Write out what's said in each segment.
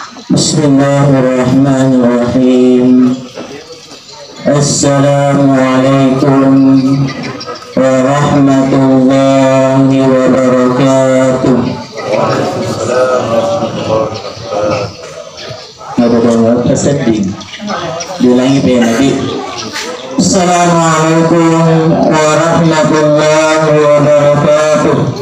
Bismillahirrahmanirrahim. Assalamualaikum warahmatullahi wabarakatuh. Ada banyak peserta. Diulangi ya Nabi. Assalamualaikum warahmatullahi wabarakatuh.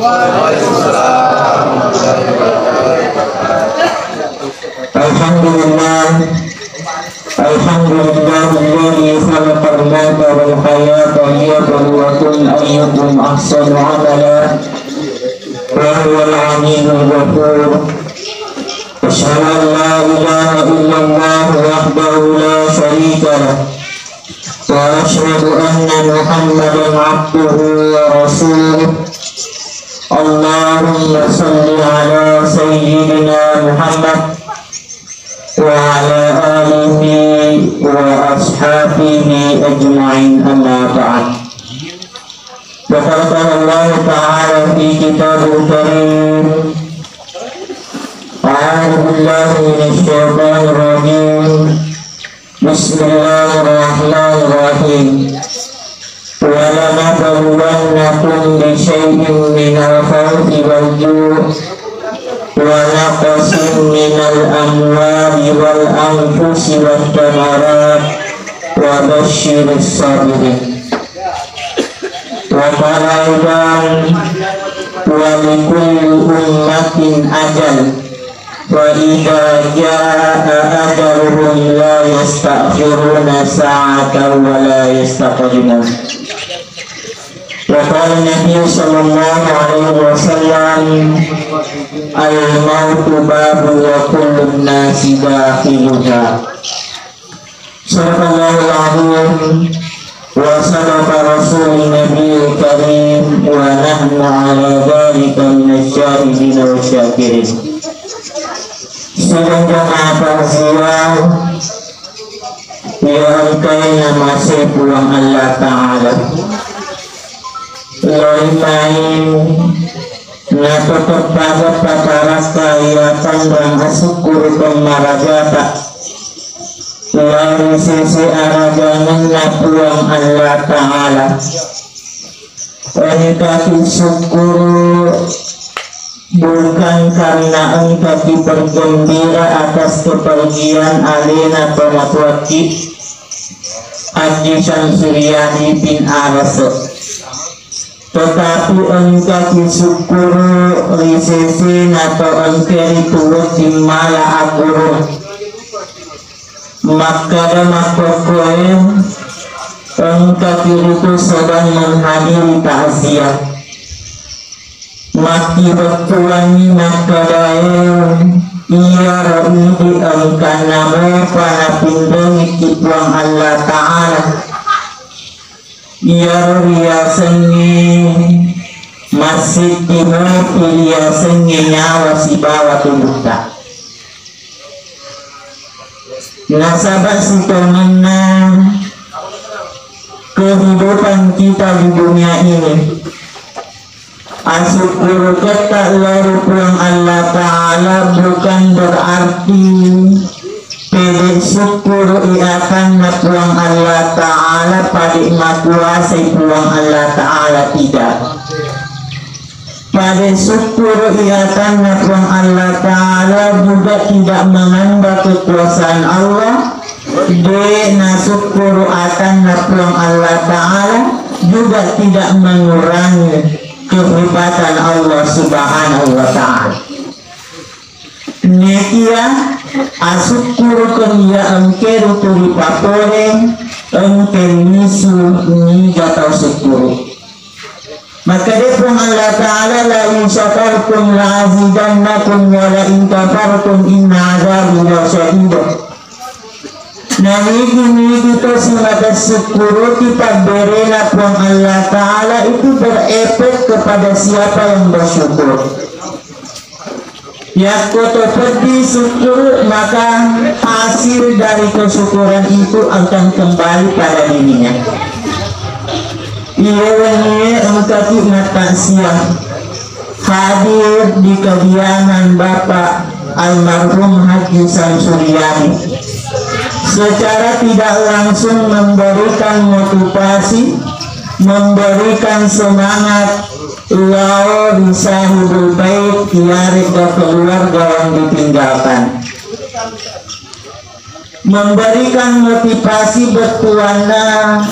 Alhamdulillah. Alhamdulillah alladzi khalaqal mauta wal hayata liyabluwakum ayyukum ahsanu amala wa huwal aliyyul ghafur. Asyhadu an la ilaha illallah wahdahu la syarika lah wa asyhadu anna Muhammadan abduhu wa rasuluh. Allahumma shalli ala sayyidina Muhammad wa ala alihi wa ashabihi ajma'in, amma ba'd. Wa qala Allah ta'ala fi kitabihil karim, a'udzu billahi minasy syaithanir rajim. Bismillahirrahmanirrahim. Wa lanabluwannakum bi syai'in minal khawfi wal ju' wa naqsin minal amwali wal anfusi wat thamarat wa basyiris sabirin. Wa qala aidan wa likulli ummatin ajal wa idza jaa ajaluhum la yastakhiruna sa'atan wa la yastaqdimun. Wa qala Nabi sallallahu alaihi wasallam, al-mautu babu wa kullu nasi dakhiluha. Sadaqallahu al-azim wa sadaqa rasulun nabiyil karim wa nahnu ala dhalika minasyahidin wa syakirin. Sedang jamaah siang yang kaya masih pulang Allah Ta'ala Loimain na kepada para kayatan dan asyukur kemarajata dari sisi arajanan na pulang Allah Ta'ala. Enikati syukur bukan karena engkau bergembira atas kepergian alina pematwati Haji Syamsuryani bin Araso, tetapi engkau disyukur lisesin atau engkau turut dimala akurun maka damakokoen engkau diriku sedang menghadiri takziah maki bertuangi maka daen ia rohidi engkau namo para pindongi kituang Allah Ta'ala ia riasengi masih timur riasengi nyawa si bawa tubuhnya nasabah si pemenang kehidupan kita di dunia ini. Asyukur kita lalu pulang Allah Ta'ala bukan berarti pilih syukur iakan pulang Allah Ta'ala pada kuasai pulang Allah Ta'ala, tidak. Pada syukur iakan pulang Allah Ta'ala juga tidak menambah kekuasaan Allah. Dena syukur akan pulang Allah Ta'ala juga tidak mengurangi kehebatan Allah Subhanahu wa Ta'ala. Nekia asyukur kerja engkau turi papore engkau nisu ni jatau syukur. Maka depung Allah Ta'ala la in syakartum la azidannakum wa la in kafartum inna azabi lasyadid. Nangigi kita sebatas syukur kita berena puang Allah Ta'ala itu berefek kepada siapa yang bersyukur. Ya koto pedih syukur maka hasil dari kesyukuran itu akan kembali pada dirinya. Iya engkau mata siang hadir di kediaman Bapak almarhum Haji Samsuryadi secara tidak langsung memberikan motivasi, memberikan semangat law bisa hidup baik tiari ke keluarga yang ditinggalkan, memberikan motivasi bertuana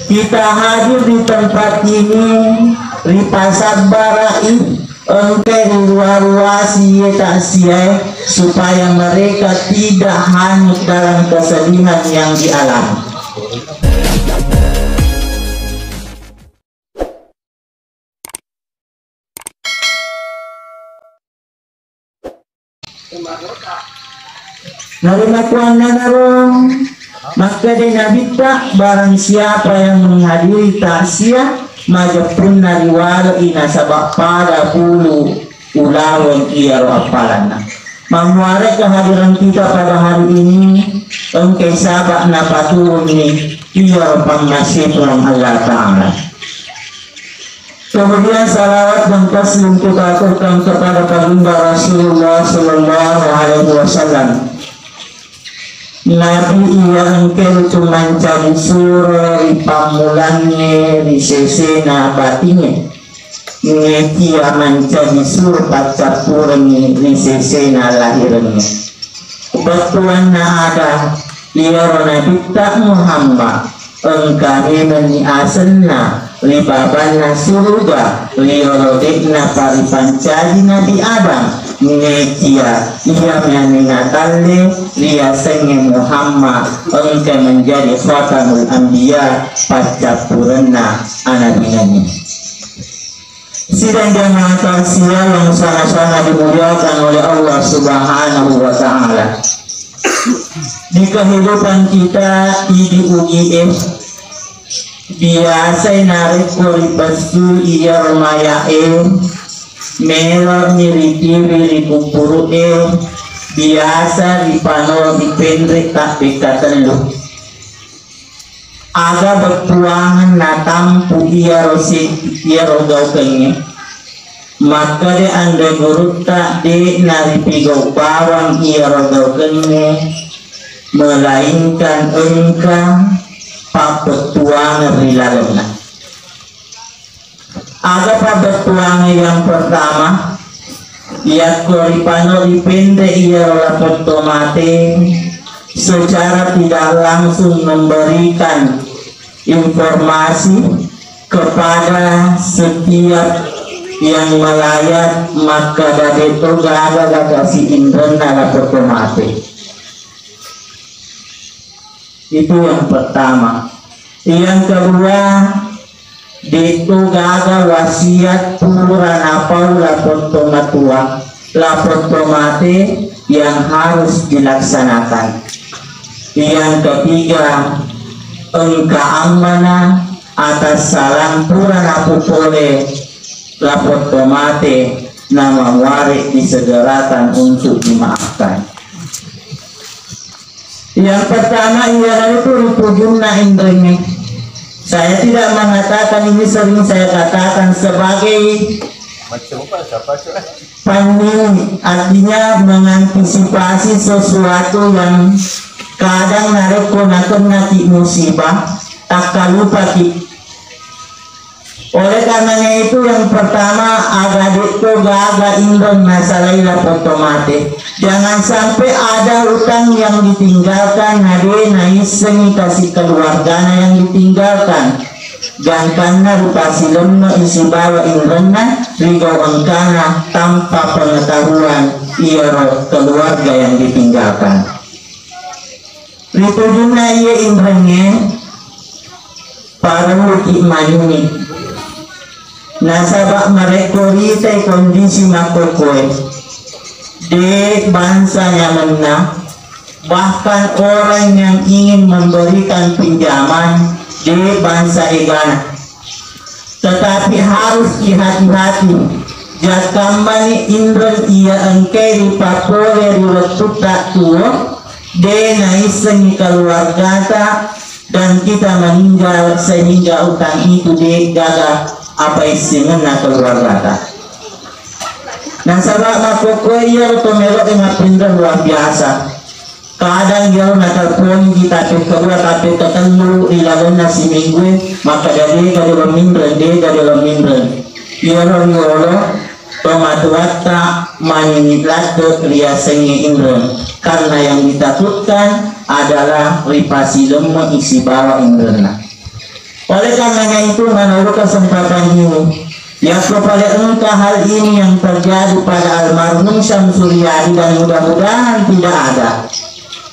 kita hadir di tempat ini di pasar Barai engke di luar-luas tak sia supaya mereka tidak hanyut dalam kesedihan yang dialami. Narimakuan na narong maka dinabita barang siapa yang menghadiri taksia majapun nariwala inasabak pada puluh ulawang iya apalana. Memuara kehadiran kita pada hari ini engkau sabak na paturun ni iya pangmasih Tuhan Allah Ta'ala. Kemudian salawat dan taslim kita aturkan kepada baginda Rasulullah Sallallahu Alaihi Wasallam. Nabi ia engkel cuman cari surah di pamulannya di sesena batinya ngetia mencari surah baca purni di sesena lahirnya kebetulan ada liar Nabi tak Muhammad engkari meni asenna libabana surga lirodikna paripancari Nabi Adam ngetia ia meninggalkan dia sengit Muhammad engkau menjadi khatamul anbiya pasca purna anak ini. Sidang jamaah tausiah yang sangat-sangat dimuliakan oleh Allah Subhanahu wa Ta'ala. Di kehidupan kita di UGM biasa narik kuripasu iya rumayae melor mirip-mirip kumpuru biasa dipanol dipendek tak telu aga bertuangan na tampu iya rosi iya rodau kenye maka de anda guru tak de naripigau bawang iya rodau kenye melainkan engkau pak bertuangan rilalena. Ada pabatuang yang pertama ia koripano dipende ia lapor tomate secara tidak langsung memberikan informasi kepada setiap yang melayat maka dari itu gak kasih indra lapor tomate. Itu yang pertama. Yang kedua itu gagal wasiat pura napau lapor tomatua lapor tomate yang harus dilaksanakan. Yang ketiga engka amanah atas salam pura napupole lapor tomate nama warik disegerakan untuk dimaafkan. Yang pertama ialah itu rupujumna indrengnya. Saya tidak mengatakan ini, sering saya katakan sebagai panding, artinya mengantisipasi sesuatu yang kadang narekonakan nanti musibah tak lupa ki. Oleh karenanya itu yang pertama agak itu gaga indon masalah lapor tomate. Jangan sampai ada utang yang ditinggalkan hade naiseng kasih keluarganya yang ditinggalkan. Gantana rupa silemno isi bawa indonna rigau angkana tanpa pengetahuan iero keluarga yang ditinggalkan. Ritujuna ia indrenge para muki mayuni. Nasabak mereka ritai kondisi makokoy di bansanya menang, bahkan orang yang ingin memberikan pinjaman di bangsa Egana. Tetapi harus hati-hati jika mani indron ia engkeri papole riwatuta tuo de naiseng keluarga dan kita meninggal sehingga utang itu de gagal apa isinya keluarga. Nah sabak makoko iya tumelo ingat pindah luar biasa. Kadang dia natelpon kita kedua tapi ketemu ilawan nasi minggu maka dari lemimbren dia dari lemimbren. Iya yolo tomatuata maninilat ke liasengi indren karena yang ditakutkan adalah ripasi lemah isi bawah indren. Oleh karenanya itu menurut kesempatan ini ya kepada engkau hal ini yang terjadi pada almarhum Syamsuryadi dan mudah-mudahan tidak ada.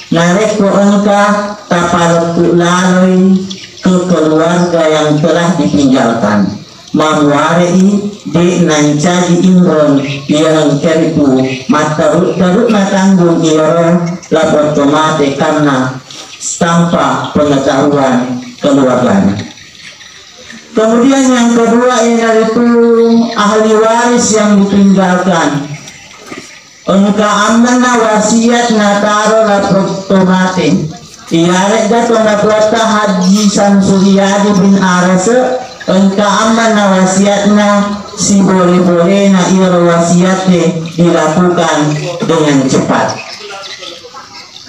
Narek ko engkau tapalok lalui ke keluarga yang telah ditinggalkan. Mamuarei di nancadi ingron yang keribu matarut natanggung iro lapor tomate karena tanpa pengetahuan keluarganya. Kemudian yang kedua yaitu ahli waris yang ditinggalkan. Engkau amana wasiat nataro lapor tomate. Iarek datang lapor Haji Syamsuryadi bin Arase. Engkau amana wasiatna si boleh-boleh na iro wasiatnya dilakukan dengan cepat.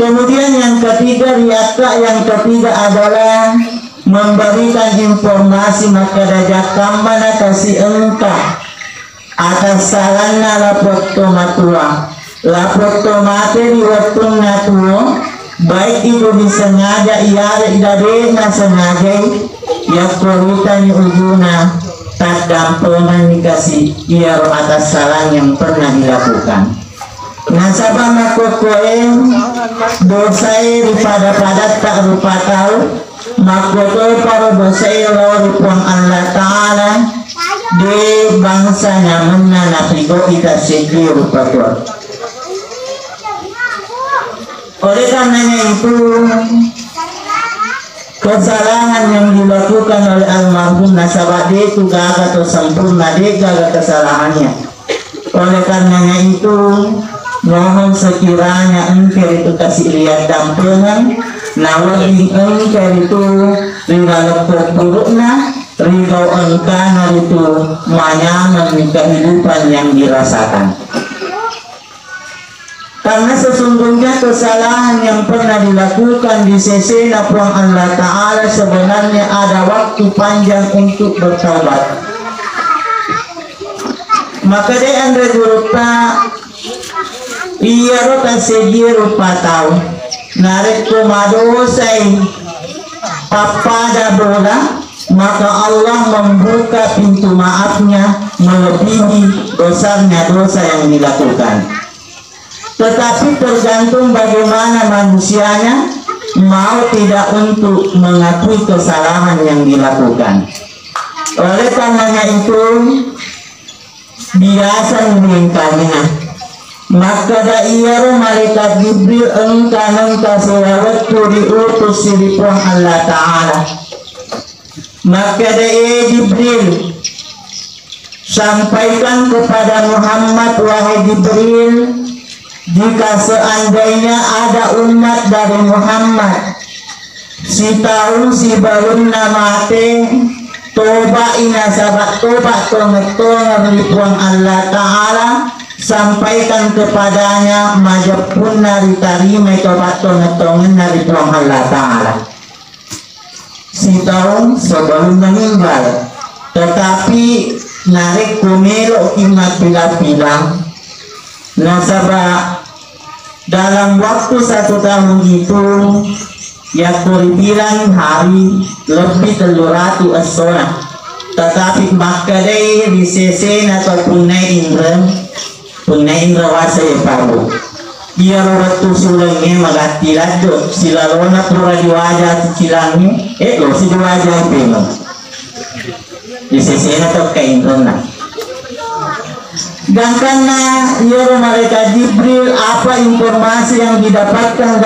Kemudian yang ketiga yang ketiga adalah memberikan informasi maka dajak mana kasih engkau atas salanna lapor tomate di waktu natuo baik itu disengaja iare idade na sengaja ya kurutan ujuna tak dampengan dikasih iaro atas salah yang pernah dilakukan. Nasabah makokoen dosai pada padat tak rupa tahu makoto para dosai lawan puang Allah Ta'ala di bangsanya menanapigo kita segi rupa tuan. Oleh karenanya itu kesalahan yang dilakukan oleh almarhum nasabah dia itu gagal atau sempurna dia gagal kesalahannya. Oleh karenanya itu mohon sekiranya engkau itu kasih lihat dampengan nawabing engkau itu tinggal burukna ridho engkau itu manyaman kehidupan yang dirasakan. Karena sesungguhnya kesalahan yang pernah dilakukan di sisi Puang Allah Ta'ala sebenarnya ada waktu panjang untuk bertaubat. Maka dia Andre Guruta iya rota segi rupa tahu narik komadosai papada bola maka Allah membuka pintu maafnya melebihi dosanya dosa yang dilakukan. Tetapi tergantung bagaimana manusianya mau tidak untuk mengakui kesalahan yang dilakukan. Oleh karenanya itu biasa menginginkannya. Maka da'iyaru malaikat Jibril engkau selawatku diutus di Puang Allah Ta'ala. Maka da'i Jibril sampaikan kepada Muhammad wahai Jibril, jika seandainya ada umat dari Muhammad si tahu si balun namate toba ina sabat toba tongetong di Puang Allah Ta'ala sampaikan kepadanya majapun nari tarima toba tongetong dari Puang Allah Ta'ala. Si tahu sebelum meninggal tetapi narik kumelo imat bila-bila nasabah dalam waktu 1 tahun itu ya bilang hari lebih 300 asona tetapi makadai di sesen atau punai indra wasa ya paru dia waktu sulangnya magati lado silalona pura di wajah cilangnya lo si di wajah pengen di sesen atau ke indra dan karena ya malaikat Jibril apa informasi yang didapatkan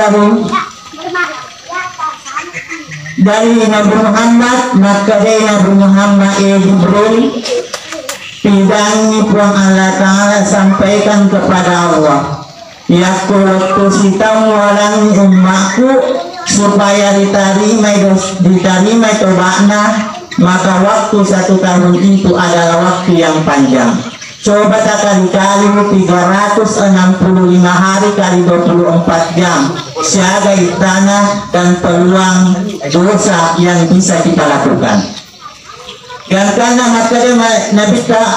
dari Nabi Muhammad maka dari Nabi Muhammad Jibril pidangi Puang Allah Ta'ala sampaikan kepada Allah ya waktu sitamu walangi umatku supaya diterima tobakna maka waktu 1 tahun itu adalah waktu yang panjang. Coba tak kali-kali 365 hari kali 24 jam. Sebagai tanah dan peluang dosa yang bisa kita lakukan. Dan karena maka Nabi tak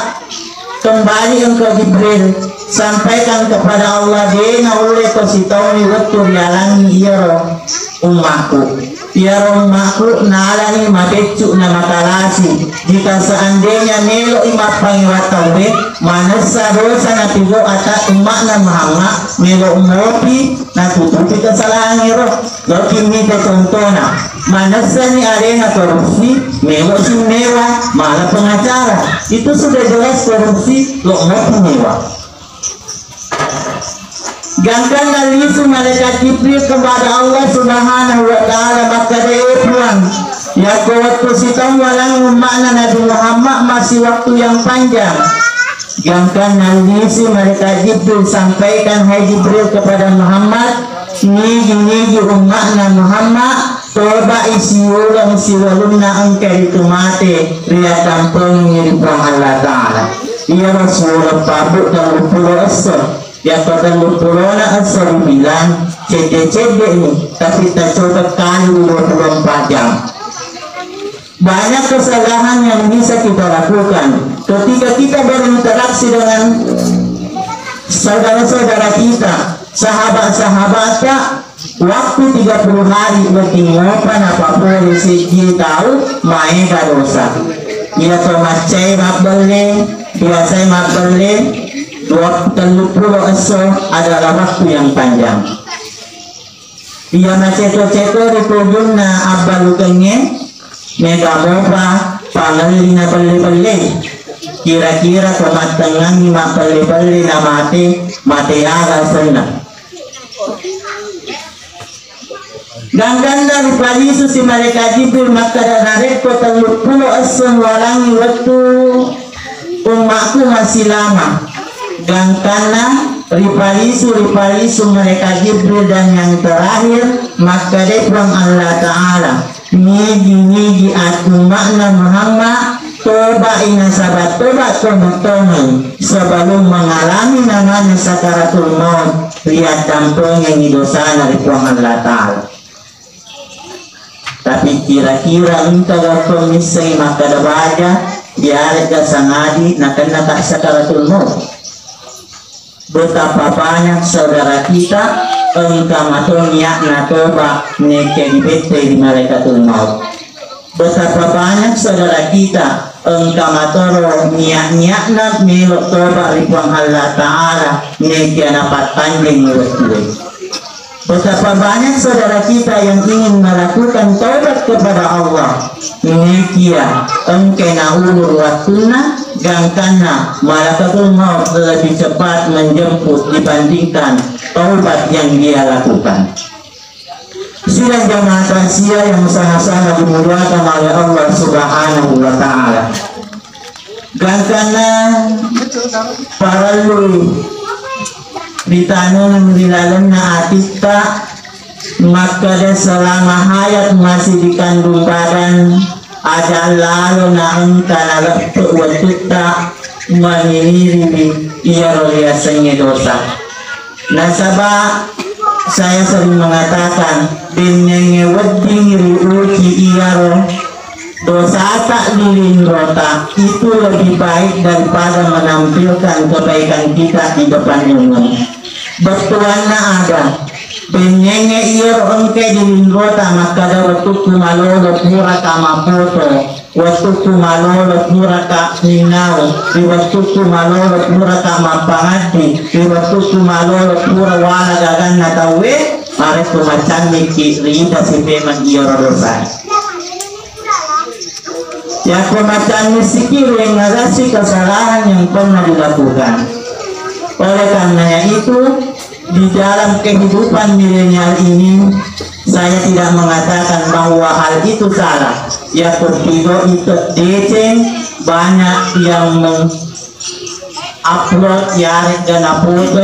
kembali engkau Jibril sampaikan kepada Allah dena oleh kasitauni waktu rialangi iro umatku umatku nalani mabecu na makalasi jika seandainya melo imat pangiwatawe manasa dosa na pigo ata umat na mahanga melo umopi na tutupi kesalahan iro lakin nita contohna manasa ni arena korupsi melo simewa malah pengacara itu sudah jelas korupsi lo ngopi mewah. Gangkan nalisu malaikat Jibril kepada Allah Subhanahu wa ta'ala maka dia pulang ya waktu sitam walang makna Nabi Muhammad masih waktu yang panjang. Gangkan nalisu malaikat Jibril sampaikan hai Jibril kepada Muhammad niji umatna Muhammad coba isi ulang si walumna angka itu mati ria tampung nyiripang Allah ta'ala ia Rasulullah pabuk dan lupulo asal ya pada lupulona asal bilang cede-cede ini tapi tak coba kali 24 jam. Banyak kesalahan yang bisa kita lakukan ketika kita berinteraksi dengan saudara-saudara kita sahabat-sahabatnya waktu 30 hari bertingopan apa polisi dia tahu main dosa ia tomacai mabele biasa mabele 20 esok adalah waktu yang panjang. Dia maceto-ceto di pojokna abalukenge mega mopa pangalina beli-beli. Kira-kira kematangan lima beli-beli na mati agak senang. Ganggan dari palisu si mereka Jibril maka dari kota 30 esok walangi waktu umatku masih lama. Gangkana ripalisu mereka Jibril dan yang terakhir maka depuang Allah Ta'ala niji aku makna Muhammad toba ina sabat toba tono sebelum mengalami namanya sakaratul maut lihat dampung yang dosana depuang Allah Ta'ala. Tapi kira-kira minta gakong misai maka dabaja diaret ka sangadi nak sakaratul maut. Betapa banyak saudara kita engkau matonya natoba neke di malaikatul maut. Betapa banyak saudara kita engkau matoro niat nak melok toba ribuan Allah Ta'ala neke napat panjang mulut. Betapa banyak saudara kita yang ingin melakukan taubat kepada Allah. Nekia engkau naulur waktunya gangkana malaikatul maut lebih cepat menjemput dibandingkan taubat yang dia lakukan. Sidang jamaah takziah yang sama-sama dimuliakan oleh Allah Subhanahu wa Ta'ala. Gangkana para lui ditanun dilalam na atika maka selama hayat masih dikandung badan ada lalu na engkau waktu tak menirimi ia biasanya dosa. Nasabah saya sering mengatakan binyenge wedding riuki iaro dosa tak dilindrota itu lebih baik daripada menampilkan kebaikan kita di depan umum. Bertuanna ada penyenge iyo engke dilindrota maka da waktu kumalolo pura kama foto waktu kumalolo pura ka ninau di waktu kumalolo pura kama pangati di waktu kumalolo pura wala gagan na tawe are kumacang miki rida si peman iyo dosa. Ya pemacaan misikir yang ngasih kesalahan yang pernah dilakukan. Oleh karenanya itu di dalam kehidupan milenial ini saya tidak mengatakan bahwa hal itu salah. Ya pertigo itu deceng banyak yang mengupload yarik dan upload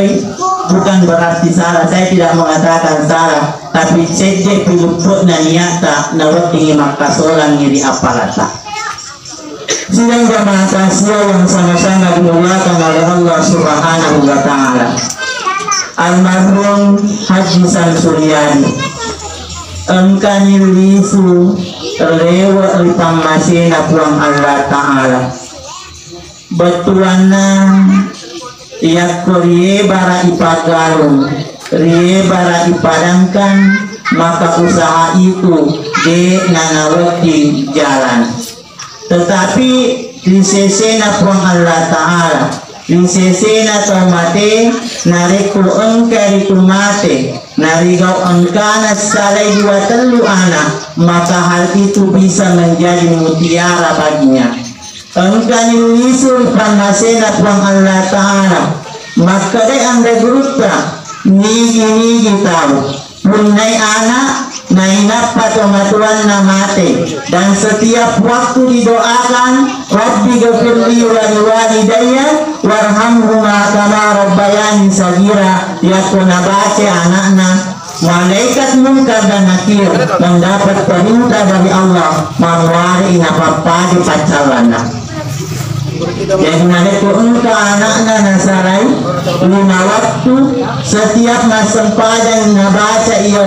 bukan berarti salah. Saya tidak mengatakan salah, tapi cek piluput na niata na wating makasolang ngiri apalata. Sidang jamaah tasya yang sama-sama dimuliakan oleh Allah Subhanahu wa Ta'ala, almarhum Haji Samsuryadi engkani lisu lewa ripang masina puang Allah Ta'ala betuana iyak rie bara ipagalung rie bara ipadangkan, maka usaha itu de nanawati jalan. Tetapi di sesena puang Allah Ta'ala, di sesena tomate nariku engkari kumate narigau engkana salai 2 telu anak, maka hal itu bisa menjadi mutiara baginya. Engkani lisul panasena puang Allah Ta'ala, maka de anda berupa nigi tahu punai anak nainap patomatuan namate, dan setiap waktu didoakan Rabbi ghafirli wa liwalidayya warhamhuma kama rabbayani sagira. Yakuna baca anaknya, malaikat munkar dan nakir mendapat perintah dari Allah mengwari napapadi pacalana. Yang naleku engkau anaknya nasarai 5 waktu setiap masempadan nabaca ia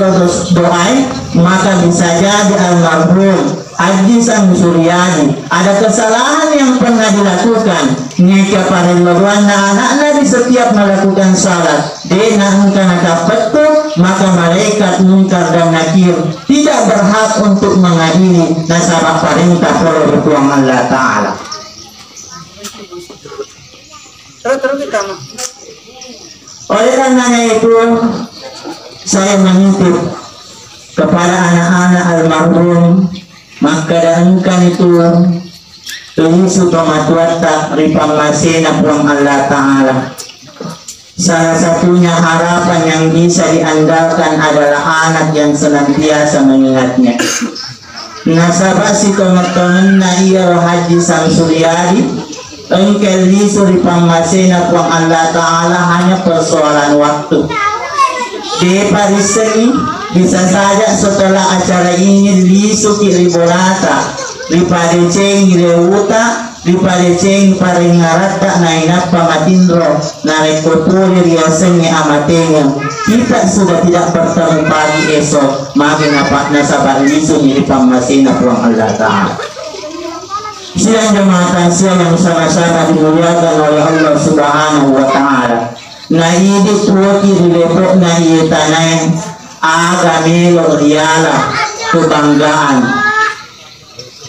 doa, maka bisa jadi almarhum Haji Samsuryadi ada kesalahan yang pernah dilakukan nyeka pareluan anaknya di setiap melakukan salat dena engkana kapetu, maka malaikat munkar dan nakir tidak berhak untuk mengadili nasabah perintah kalau bertuang Allah Ta'ala. Oleh karenanya itu saya menitip kepada anak-anak almarhum, maka daangkan itu lisu pamatuata ripang masina puang Allah Ta'ala. Salah satunya harapan yang bisa diandalkan adalah anak yang senantiasa mengingatnya. Nasabah si teman-teman na iya Haji Samsuryadi engkel lisu ripang masina puang Allah Ta'ala hanya persoalan waktu. Di Paris ini bisa saja setelah acara ini lisu kiribolata ripadeceng lewuta ripadeceng paringarata nainap pamatindro narekopuri riasengi amatenya. Kita sudah tidak bertemu pagi esok magi napak nasabah lisu ripang masina puang Allah Ta'ala. Sidang jemaah tasya yang sama-sama dimuliakan oleh Allah Subhanahu wa Ta'ala. Naidi tuwaki dilepok na iyetanay agamelo riala kebanggaan.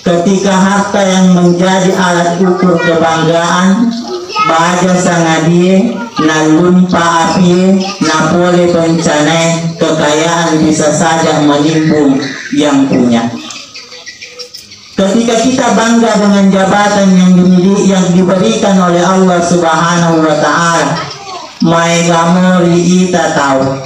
Ketika harta yang menjadi alat ukur kebanggaan baja sangadie na lumpa api na pole bencanay, kekayaan bisa saja menimbun yang punya. Ketika kita bangga dengan jabatan yang diberikan oleh Allah Subhanahu wa Ta'ala, mai gamori ita tahu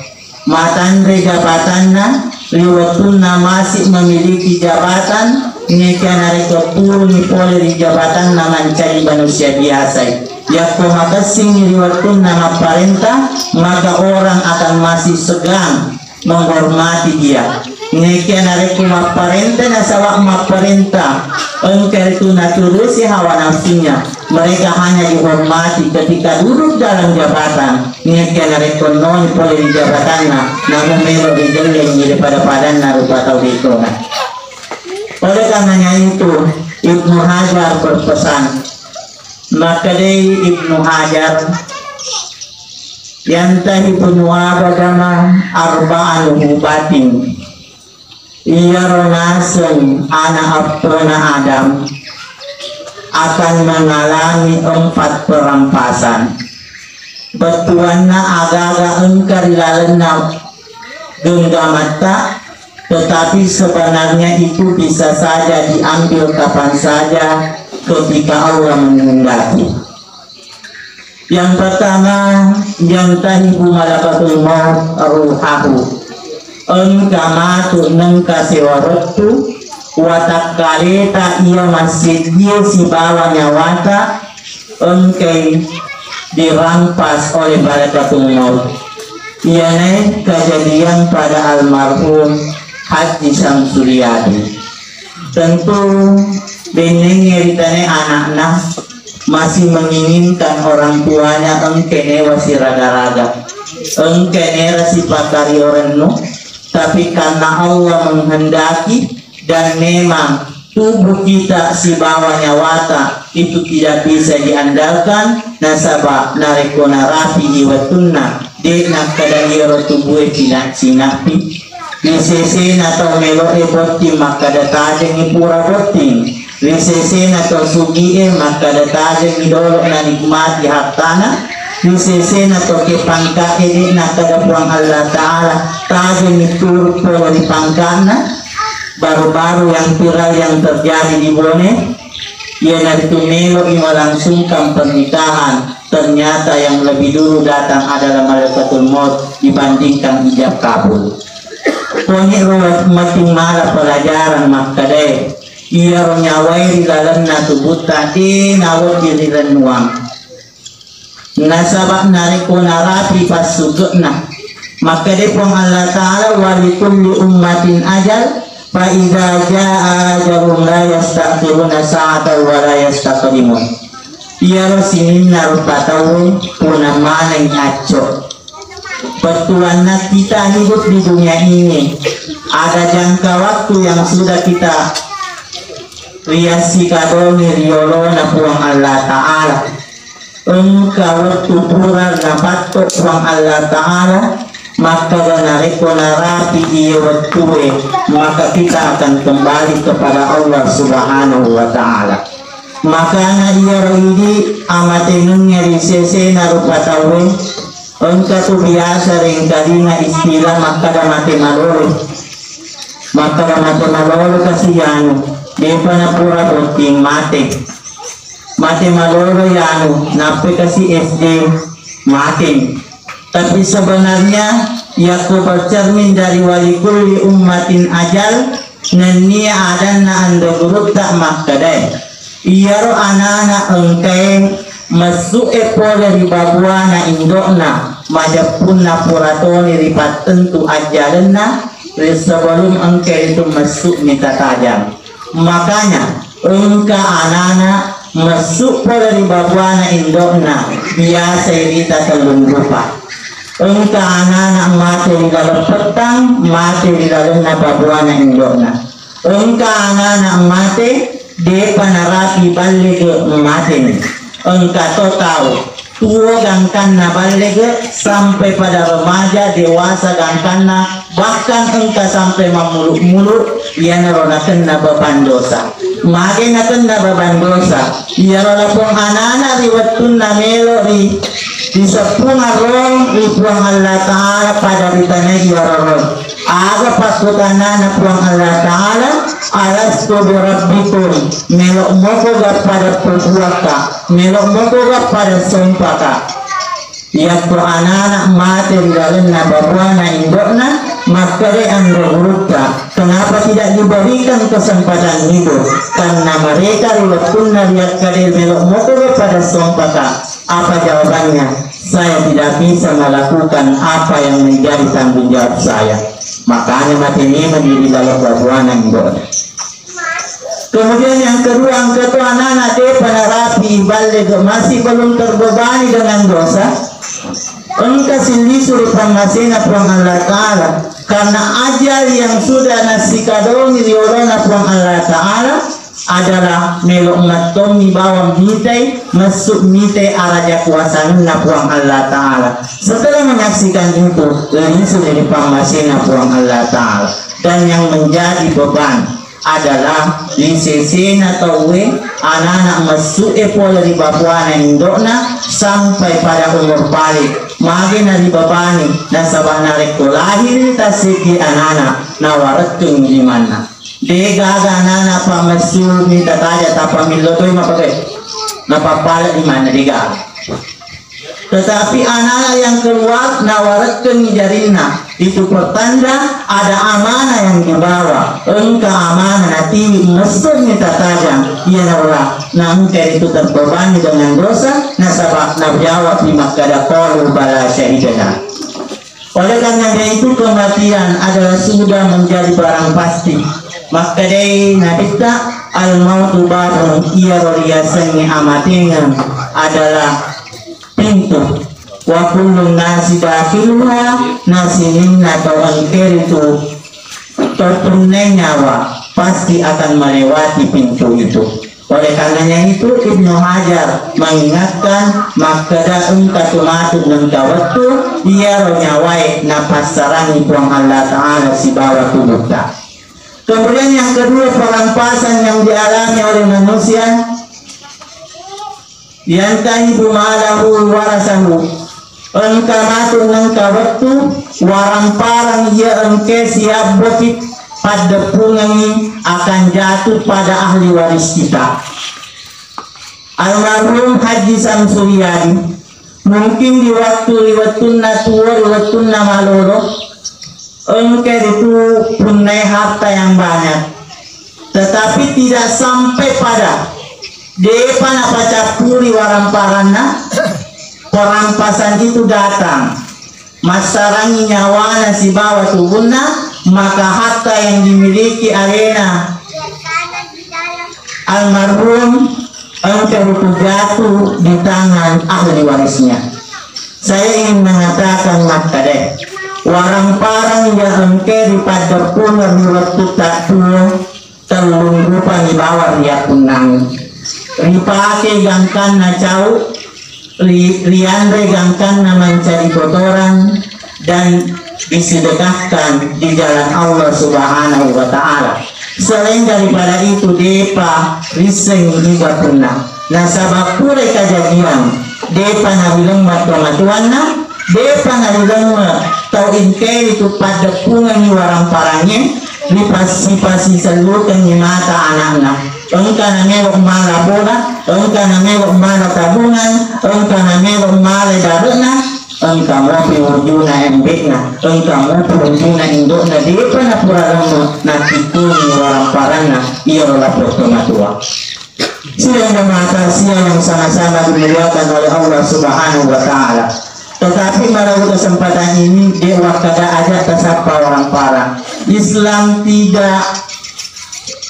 matandre jabatanna liwatuna masih memiliki jabatan nyekian hari kepuluh ni pole di jabatan na mencari manusia biasa. Ya kumakasing liwatuna maparenta, maka orang akan masih segan menghormati dia. Ngekian hari kumaparenta na sawak maparenta engkel itu naturusi hawa nafsunya. Mereka hanya dihormati ketika duduk dalam jabatan. Ngekian hari kononi boleh di jabatannya, namun melo dijeleng daripada padanna rupa tau dikongan. Oleh karenanya itu Ibnu Hajar berpesan, maka dari Ibnu Hajar yantahi penuh agama arba'an hubatin ia ronasen anak apona Adam akan mengalami 4 perampasan. Betuanna agaga engkar lalena genggamata, tetapi sebenarnya itu bisa saja diambil kapan saja ketika Allah menghendaki. Yang pertama, yang tahibu malaikatul maut ruhahu engkamatu nengkasiwaratu watak kaleta ia masih dia si bawa nyawata engkai dirampas oleh malaikatul maut. Ianya kejadian pada almarhum Haji Samsuryadi. Tentu beneng ngeritane anaknya masih menginginkan orang tuanya engkene wasi raga-raga, engkene rasi pakari orang tapi karena Allah menghendaki dan memang tubuh kita si bawa nyawata itu tidak bisa diandalkan, nasabah narekona rapi iwatunna de nakadangiro tubuh tidak sinapi lisesen atau melo eboti maka datajeng ipura boting lisesen atau sugie maka datajeng idolok na nikmati hartana lisesen atau kepangka ini nakadapuang Allah Ta'ala tajeng iturut pola di pangkana baru-baru yang viral yang terjadi di Bone ia itu melo melangsungkan pernikahan ternyata yang lebih dulu datang adalah malaikatul maut dibandingkan ijab kabul. Poni rawat mating mala pelajaran makade ia nyawai di dalam tubuh tadi nawat di dalam nuang nasabak nariko narapi pas sugekna makade pong Allah Ta'ala walikulli ummatin ajal fa idza jaa ajalun la yastakhiruna sa'atan wa la yastaqdimun ia rosinin narupa tahun punah mana yang acok betulan kita hidup di dunia ini ada jangka waktu yang sudah kita riasi kadoni riolona puang Allah Ta'ala engkau waktu pura nabatok puang Allah Ta'ala maka ganareko narapi iya waktue maka kita akan kembali kepada Allah Subhanahu wa Ta'ala maka na iya roidi amatenungnya risese narupa tawe engkau tu biasa ringkadina istilah maka mate malolo kasiyanu depa na pura boting mate malolo yanu nape kasi SD mate tapi sebenarnya yaku bercermin dari walikulli ummatin ajal nenia adana anda guruk tak makadai iyaro anak-anak engkau masuk epole di babuana indokna majapunna puratoni ripat tentu ajalenna sebelum engkau itu masuk minta tajam makanya engkau anak-anak masuk pole di babuana indokna biasa kita telung rupa engkau anak-anak mati di dalam petang mati di dalam babuana indokna engkau anak-anak mati de panarapi balik mati engkau tahu tua gangkana balik sampai pada remaja dewasa gangkana bahkan engkau sampai memuluk-muluk ia naronakan beban dosa makin nakan beban dosa ia rolapong anak-anak riwatun namelo di sepung arong ipuang Allah Ta'ala pada ritanya ia rolong aga pasukan anak puang Allah Ta'ala alastu birabbikum melok moko pada perbuaka melok moko pada sumpaka ya anak-anak mati di dalam nabawana indokna maka anda hurufka kenapa tidak diberikan kesempatan hidup karena mereka riwatuna lihat kadel melok moko pada sumpaka apa jawabannya saya tidak bisa melakukan apa yang menjadi tanggung jawab saya makanya mati ini menjadi dalam babuana indokna. Kemudian yang kedua angkat anak-anak pada rapi balik masih belum terbebani dengan dosa engkau sendiri suruh pangasina puang Allah Ta'ala karena ajal yang sudah nasi kadongi diolona puang Allah Ta'ala adalah melok matomi bawang mitai masuk mitai araja kuasaan puang Allah Ta'ala setelah menyaksikan itu ini sudah dipangasina puang Allah Ta'ala dan yang menjadi beban adalah lisensin atau anak-anak masuk pola di babuana indokna sampai pada umur balik magi na di babani nasabah nareko lahir tasiki anak-anak nawaratun di mana degaga anak-anak pamasuk minta taja tapamilo toy mapakai napapala di mana degaga tetapi anak-anak yang keluar nawaratun jarina itu pertanda ada amanah yang dibawa engkau amanah nanti mesum minta tajam ia nawalah nah engkau itu terbebani dengan dosa nasabah nabjawab di makada qalu bala syahidana oleh karena itu kematian adalah sudah menjadi barang pasti maka day nabita al mautu babun iya riasannya amatingan adalah pintu wa kullu nasi dakhiluha nasinin atau angker itu tertunai nyawa pasti akan melewati pintu itu. Oleh karenanya itu Ibnu Hajar mengingatkan makada engkatumatun dan waktu ia nyawai napas sarani tuang Allah Ta'ala si bawa tubuh tak. Kemudian yang kedua, perampasan yang dialami oleh manusia yang tahibu ma'alahu warasahu engkamatun engka waktu waramparang ia engke siap bokit pada pungangi akan jatuh pada ahli waris kita. Almarhum Haji Samsuryadi mungkin di waktu liwatuna tua liwatuna maloro engke itu punya harta yang banyak, tetapi tidak sampai pada depan apa capuri waramparanna perampasan itu datang masarangi nyawana si bawa tubuhna, maka harta yang dimiliki arena almarhum engkau jatuh di tangan ahli warisnya. Saya ingin mengatakan makadeh warang-parang yang engke di padapun di waktu tak tua telung rupa di bawah dia punang ripake gangkan na cau liandre gangkan na mencari kotoran dan disedekahkan di jalan Allah Subhanahu wa Ta'ala. Selain daripada itu depa riseng juga pernah nasabak pura kejadian depa nabilang matuanna depa nabilang tau inke itu pada pungan warang parangnya lipasi seluruhkan di mata anak-anak engka na merok mala bola engka na merok mala tabungan engka na merok mala darana engka mo piwujuna embekna engka mo piwujuna indokna depa na puralamo na tikuni warang parangna iya rola matua. Silang mata siang yang sama-sama dimuliakan oleh Allah Subhanahu wa Ta'ala. Tetapi pada kesempatan ini dewa kada ada kesapa orang parang. Islam tidak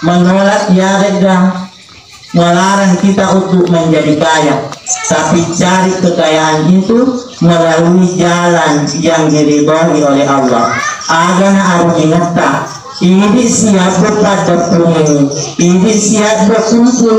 menolak yarega melarang kita untuk menjadi kaya, tapi cari kekayaan itu melalui jalan yang diridhoi oleh Allah. Agana harus ingat ini siap pada pungin, ini siap berkumpul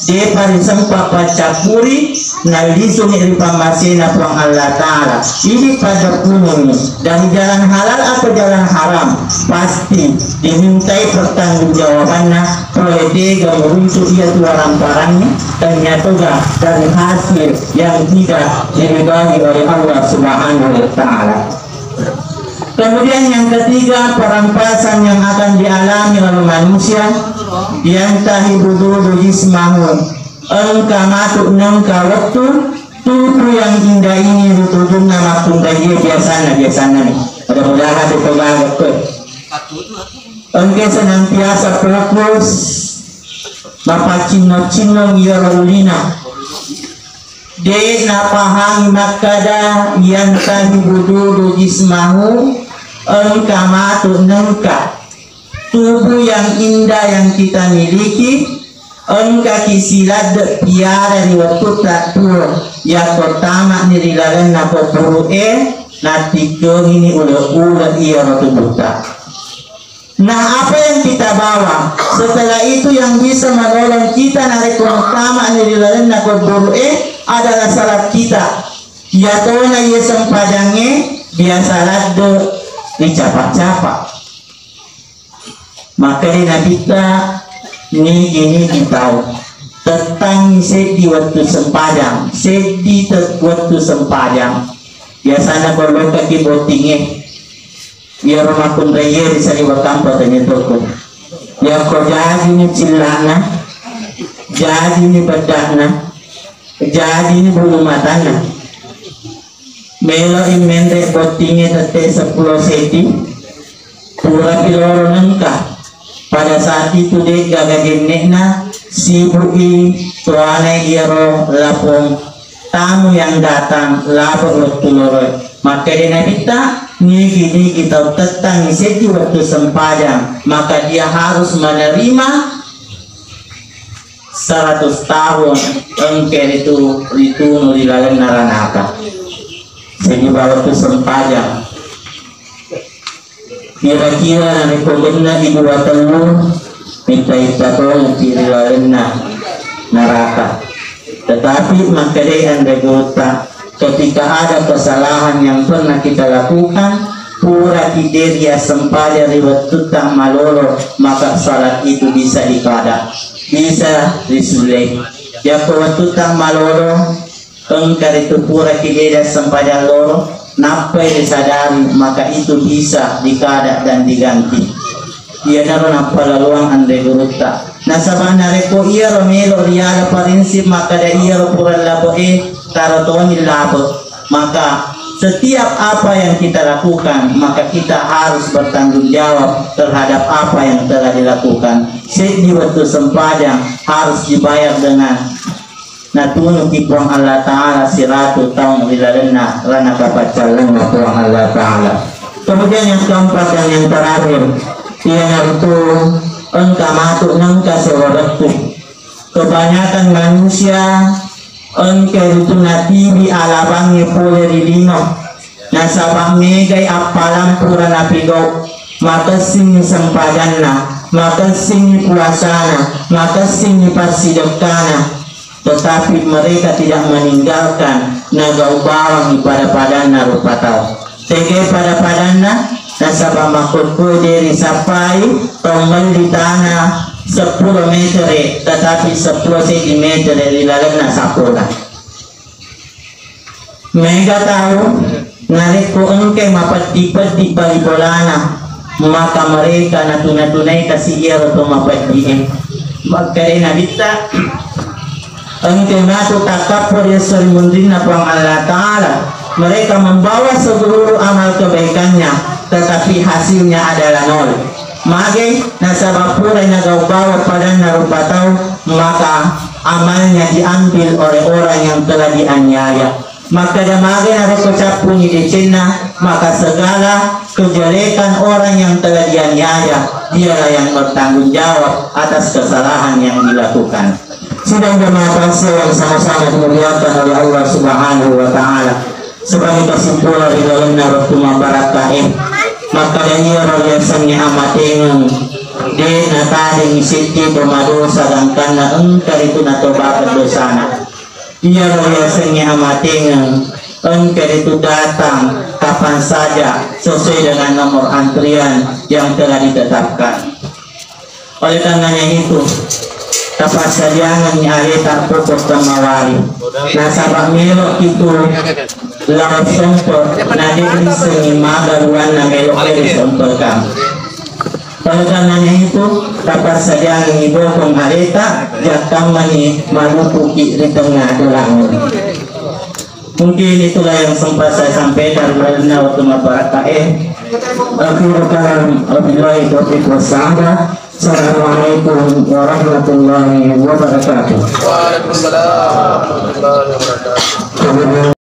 daripada sempat pacapuri nalisun dari pamasina prang Allah Ta'ala. Ini pada pungin dari jalan halal atau jalan haram pasti dimintai pertanggungjawabannya oleh dia meruntuh ia tuaran parangnya ternyata dari hasil yang tidak diridhai oleh Allah Subhanahu wa Ta'ala. Kemudian yang ketiga, perampasan yang akan dialami oleh manusia yang tahibudu jismahu engka matuk nengka waktu tubuh yang indah ini ditujung nama tunggai biasanya nih mudah-mudahan dipegang engke senantiasa fokus bapak cino iya rolina de napahang makada yang tahibudu jismahu engka matuk nengka tubuh yang indah yang kita miliki engka kisilat piara di waktu tak tua yang pertama nirilalan nako puru natikong ini udah iya waktu buta. Nah apa yang kita bawa setelah itu yang bisa menolong kita narik pertama nirilalan nako puru adalah salat kita ya tona iya sempadangnya biasa lado dicapak-capak. Maka kita ini tahu tentang sedih waktu sempadang sedih waktu sempadang biasanya kalau kaki botingnya biar rumah pun raya bisa diwakampa tanya toko ya kau jadi ini cilana jadi ini bedakna jadi ini bulu matanya melo imende botingnya tete 10 senti pura piloro nengka pada saat itu dek gagagenekna sibui tuane iro lapong tamu yang datang lapor tuloro maka dina kita Niki kita tentang seti waktu sempadang, maka dia harus menerima 100 tahun engker itu di dalam neraka. Seti waktu sempadang. Kira-kira nanti pembina ibu watelu minta tolong di dalam neraka. Tetapi makanya anda gota, ketika ada kesalahan yang pernah kita lakukan, pura kideria sempada riwat tutang malolo, maka salat itu bisa dikada, bisa disulih. Ya kuat tutang malolo, engkar itu pura kideria sempada loro, napai disadari, maka itu bisa dikada dan diganti. Ia naron apa laluang ande guruta. Nasabana reko iya romelo riala prinsip, maka da iya pura labo tarotoni labo. Maka setiap apa yang kita lakukan, maka kita harus bertanggung jawab terhadap apa yang telah dilakukan. Sedi waktu sempadang harus dibayar dengan natunu kipuang Allah Ta'ala siratu tahun rilalena lana kapacalan kipuang Allah Ta'ala. Kemudian yang keempat dan yang terakhir, yaitu engkau matuk nengka sewaraktu. Kebanyakan manusia engkau itu natibi alabangnya pole rilino nasabang megay apalang pura napigau, maka sini sempadanna, maka sini puasana, maka sini pasidokana, tetapi mereka tidak meninggalkan nagau bawang pada padanna rupatau tege pada padanna nasabang makutku dari sapai tonggal di tanah 10 meter, tetapi 10 cm di dalamnya sapula. Mega tahu narik ko engke mapati-pati palibolana, maka mereka natuna-tunay kasi iya to mapati. Magkari na dita engke nato takapur ya mundin na pang Allah Ta'ala. Mereka membawa seluruh amal kebaikannya, tetapi hasilnya adalah nol. Mage nasabab pura nagaw-bawa pada narupataw, maka amalnya diambil oleh orang yang telah dianiaya. Maka damage narikocap punyi di Cina, maka segala kejelekan orang yang telah dianiaya, dialah yang bertanggung jawab atas kesalahan yang dilakukan. Sidang jemaah yang sama-sama dimuliakan oleh Allah Subhanahu wa Ta'ala. Sebagai kesimpulan di dalam waktu mabarakain, maka dia royasannya amating de natading siti pemadosa dan karena engkar itu natobakan dosana. Dia royasannya amating engkar itu datang kapan saja sesuai dengan nomor antrian yang telah ditetapkan. Oleh karenanya itu, dapat sajangan nyari tak pokok temawari. Nasabak melok itu lawan sompor, nadi seni magaruan na melok dari sompor kam. Oleh karenanya itu, dapat sajangan ibu pengharita jatang mani malupuki di tengah dolangan. Mungkin itulah yang sempat saya sampaikan karena waktu mabarakain. Akhirul kalam wabillahi taufiq wassalam. Assalamualaikum warahmatullahi wabarakatuh. Waalaikumsalam warahmatullahi wabarakatuh.